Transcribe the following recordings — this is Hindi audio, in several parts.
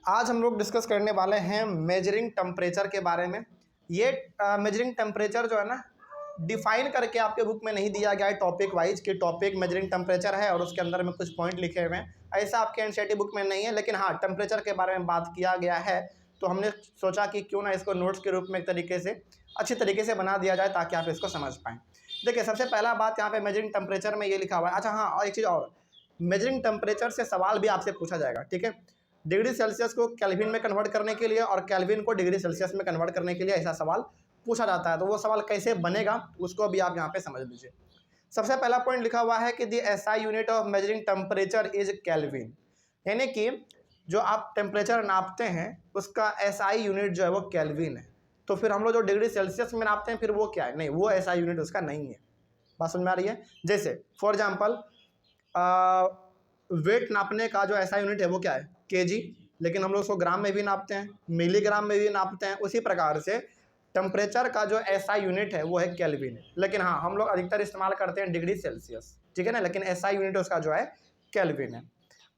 आज हम लोग डिस्कस करने वाले हैं मेजरिंग टेम्परेचर के बारे में। ये मेजरिंग टेम्परेचर जो है ना, डिफाइन करके आपके बुक में नहीं दिया गया है टॉपिक वाइज कि टॉपिक मेजरिंग टेम्परेचर है और उसके अंदर में कुछ पॉइंट लिखे हुए हैं। ऐसा आपके एनसीईआरटी बुक में नहीं है, लेकिन हाँ टेम्परेचर के बारे में बात किया गया है। तो हमने सोचा कि क्यों ना इसको नोट्स के रूप में एक तरीके से अच्छी तरीके से बना दिया जाए ताकि आप इसको समझ पाएँ। देखिए, सबसे पहला बात यहाँ पे मेजरिंग टेम्परेचर में ये लिखा हुआ है। अच्छा हाँ, और एक चीज़ और, मेजरिंग टेम्परेचर से सवाल भी आपसे पूछा जाएगा, ठीक है। डिग्री सेल्सियस को केल्विन में कन्वर्ट करने के लिए और केल्विन को डिग्री सेल्सियस में कन्वर्ट करने के लिए ऐसा सवाल पूछा जाता है। तो वो सवाल कैसे बनेगा उसको भी आप यहाँ पे समझ लीजिए। सबसे पहला पॉइंट लिखा हुआ है कि the SI unit of measuring temperature is kelvin, यानी कि जो आप टेम्परेचर नापते हैं उसका एसआई यूनिट जो है वो केल्विन है। तो फिर हम लोग जो डिग्री सेल्सियस में नापते हैं फिर वो क्या है? नहीं, वो एसआई यूनिट उसका नहीं है। बात समझ में आ रही है? जैसे फॉर एग्जाम्पल वेट नापने का जो एसआई यूनिट है वो क्या है? केजी, लेकिन हम लोग उसको ग्राम में भी नापते हैं, मिलीग्राम में भी नापते हैं। उसी प्रकार से टेम्परेचर का जो एसआई यूनिट है वो है केल्विन, लेकिन हाँ हम लोग अधिकतर इस्तेमाल करते हैं डिग्री सेल्सियस, ठीक है ना, लेकिन एसआई यूनिट उसका जो है केल्विन है।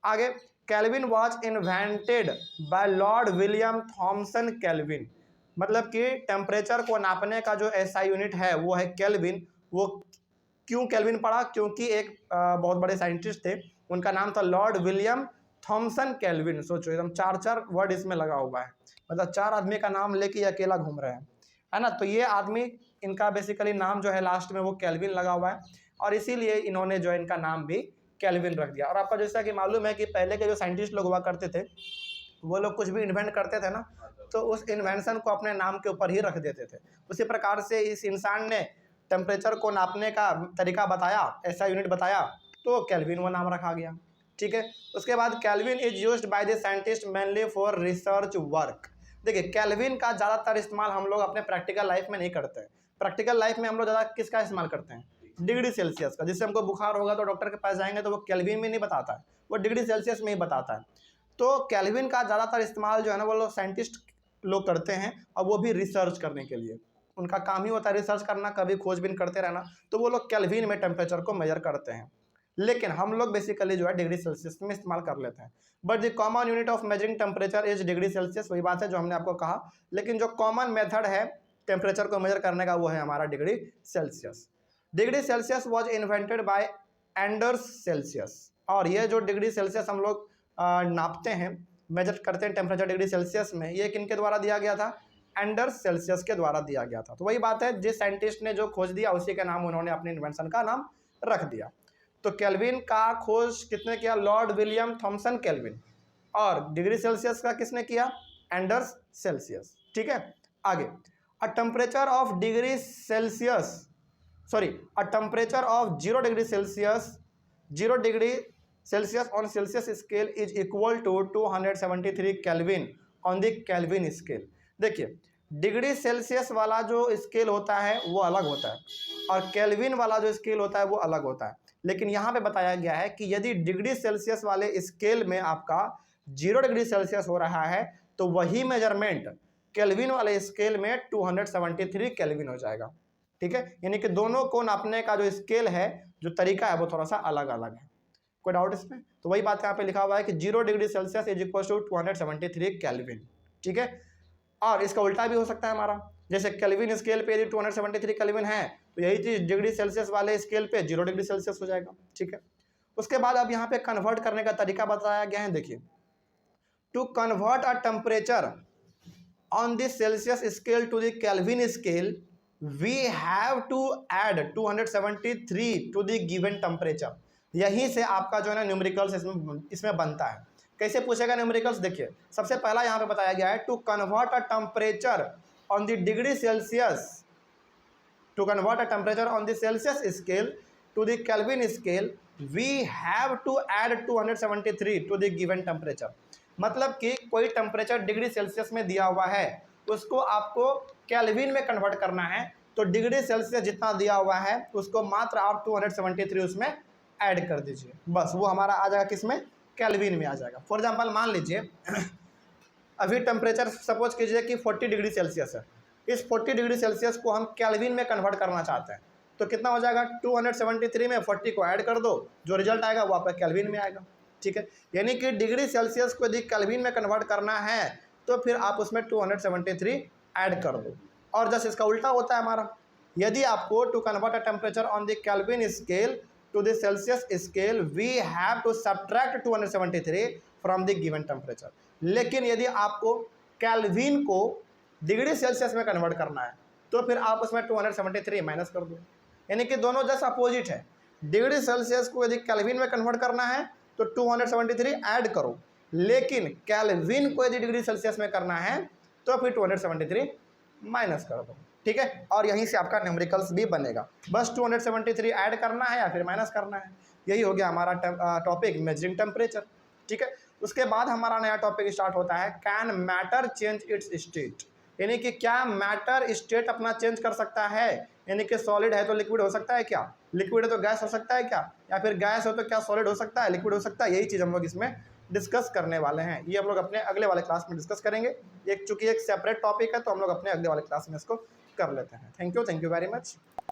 आगे, kelvin was invented by Lord William Thomson Kelvin, मतलब कि टेम्परेचर को नापने का जो एसआई यूनिट है वो है केल्विन। वो क्यों केल्विन पड़ा? क्योंकि एक बहुत बड़े साइंटिस्ट थे, उनका नाम था लॉर्ड विलियम थॉमसन केल्विन। सोचो, एकदम चार वर्ड इसमें लगा हुआ है, मतलब चार आदमी का नाम लेके अकेला घूम रहे हैं, है ना। तो ये आदमी, इनका बेसिकली नाम जो है लास्ट में वो केल्विन लगा हुआ है, और इसीलिए इन्होंने जो इनका नाम भी केल्विन रख दिया। और आपको जैसा कि मालूम है कि पहले के जो साइंटिस्ट लोग हुआ करते थे वो लोग कुछ भी इन्वेंट करते थे ना, तो उस इन्वेंशन को अपने नाम के ऊपर ही रख देते थे। उसी प्रकार से इस इंसान ने टेम्परेचर को नापने का तरीका बताया, ऐसा यूनिट बताया, तो केल्विन वो नाम रखा गया, ठीक है। उसके बाद kelvin is used by the scientist mainly for research work. देखिए, केल्विन का ज़्यादातर इस्तेमाल हम लोग अपने प्रैक्टिकल लाइफ में नहीं करते हैं। प्रैक्टिकल लाइफ में हम लोग ज़्यादा किसका इस्तेमाल करते हैं? डिग्री सेल्सियस का। जिससे हमको बुखार होगा तो डॉक्टर के पास जाएंगे तो वो केल्विन में नहीं बताता है, वो डिग्री सेल्सियस में ही बताता है। तो केल्विन का ज़्यादातर इस्तेमाल जो है ना वो लोग साइंटिस्ट लोग करते हैं, और वो भी रिसर्च करने के लिए। उनका काम ही होता है रिसर्च करना, कभी खोजबीन करते रहना, तो वो लोग केल्विन में टेम्परेचर को मेजर करते हैं। लेकिन हम लोग बेसिकली जो है डिग्री सेल्सियस में इस्तेमाल कर लेते हैं। But the common unit of measuring temperature is degree Celsius. वही बात है जो हमने आपको कहा, लेकिन जो कॉमन मेथड है टेम्परेचर को मेजर करने का वो है हमारा degree Celsius. Degree Celsius was invented by Anders Celsius. और ये जो डिग्री सेल्सियस हम लोग नापते हैं, मेजर करते हैं टेम्परेचर डिग्री सेल्सियस में, ये किनके द्वारा दिया गया था? एंडर्स सेल्सियस के द्वारा दिया गया था। तो वही बात है, जिस साइंटिस्ट ने जो खोज दिया उसी के नाम उन्होंने अपने इन्वेंशन का नाम रख दिया। तो केल्विन का खोज किसने किया? Lord William Thomson Kelvin. और डिग्री सेल्सियस का किसने किया? एंडर्स सेल्सियस, ठीक है। आगे, a temperature of degree Celsius, a temperature of 0 degree Celsius on Celsius scale is equal to 273 Kelvin on the Kelvin scale। देखिए, डिग्री सेल्सियस वाला जो स्केल होता है वो अलग होता है, और केल्विन वाला जो स्केल होता है वो अलग होता है। लेकिन यहाँ पे बताया गया है कि यदि डिग्री सेल्सियस वाले स्केल में आपका 0 डिग्री सेल्सियस हो रहा है तो वही मेजरमेंट केल्विन वाले स्केल में 273 केल्विन हो जाएगा, ठीक है। यानी कि दोनों को नापने का जो स्केल है, जो तरीका है, वो थोड़ा सा अलग अलग है। कोई डाउट इसमें? तो वही बात यहाँ पे लिखा हुआ है कि 0 degree Celsius is equal to 273 kelvin, ठीक है। और इसका उल्टा भी हो सकता है हमारा, जैसे केल्विन स्केल पे यदि 273 केल्विन है तो यही चीज़ डिग्री सेल्सियस वाले स्केल पे 0 डिग्री सेल्सियस हो जाएगा, ठीक है। उसके बाद अब यहाँ पे कन्वर्ट करने का तरीका बताया गया है। देखिए, to convert a temperature on the Celsius scale to the kelvin scale we have to add 273 to the given temperature। यहीं से आपका जो है ना न्यूमेरिकल्स इसमें बनता है। कैसे पूछेगा न्यूमेरिकल्स? देखिए, सबसे पहला यहाँ पे बताया गया है to convert a temperature on the degree Celsius, to convert a temperature on the Celsius scale to the kelvin scale we have to add 273 to the given temperature. मतलब कि कोई टेम्परेचर डिग्री सेल्सियस में दिया हुआ है, उसको आपको केल्विन में कन्वर्ट करना है, तो डिग्री सेल्सियस जितना दिया हुआ है उसको मात्र आप 273 उसमें ऐड कर दीजिए, बस वो हमारा आ जाएगा किसमें? केल्विन में आ जाएगा। फॉर एग्जांपल मान लीजिए अभी टेम्परेचर सपोज कीजिए कि 40 डिग्री सेल्सियस है, इस 40 डिग्री सेल्सियस को हम केल्विन में कन्वर्ट करना चाहते हैं, तो कितना हो जाएगा? 273 में 40 को ऐड कर दो, जो रिजल्ट आएगा वो आपका केल्विन में आएगा, ठीक है, यानी कि डिग्री सेल्सियस को यदि केल्विन में कन्वर्ट करना है तो फिर आप उसमें 273 ऐड कर दो। और जैसे इसका उल्टा होता है हमारा, यदि आपको to convert a temperature on the kelvin scale to the Celsius scale we have to subtract 273 from the given temperature. लेकिन यदि आपको केल्विन को डिग्री सेल्सियस में कन्वर्ट करना है तो फिर आप उसमें 273 माइनस कर दो, यानी कि दोनों जस्ट अपोजिट है। डिग्री सेल्सियस को यदि केल्विन में कन्वर्ट करना है तो 273 ऐड करो, लेकिन केल्विन को यदि डिग्री सेल्सियस में करना है तो फिर 273 माइनस कर दो, ठीक है। और यहीं से आपका न्यूमेरिकल्स भी बनेगा, बस 273 ऐड करना है या फिर माइनस करना है। यही हो गया हमारा टॉपिक मेजरिंग टेम्परेचर, ठीक है। उसके बाद हमारा नया टॉपिक स्टार्ट होता है can matter change it's state, यानी कि क्या मैटर स्टेट अपना चेंज कर सकता है, यानी कि सॉलिड है तो लिक्विड हो सकता है क्या, लिक्विड है तो गैस हो सकता है क्या, या फिर गैस हो तो क्या सॉलिड हो सकता है, लिक्विड हो सकता है। यही चीज़ हम लोग इसमें डिस्कस करने वाले हैं, ये हम लोग अपने अगले वाले क्लास में डिस्कस करेंगे। चूंकि एक सेपरेट टॉपिक है तो हम लोग अपने अगले वाले क्लास में इसको कर लेते हैं। Thank you very much.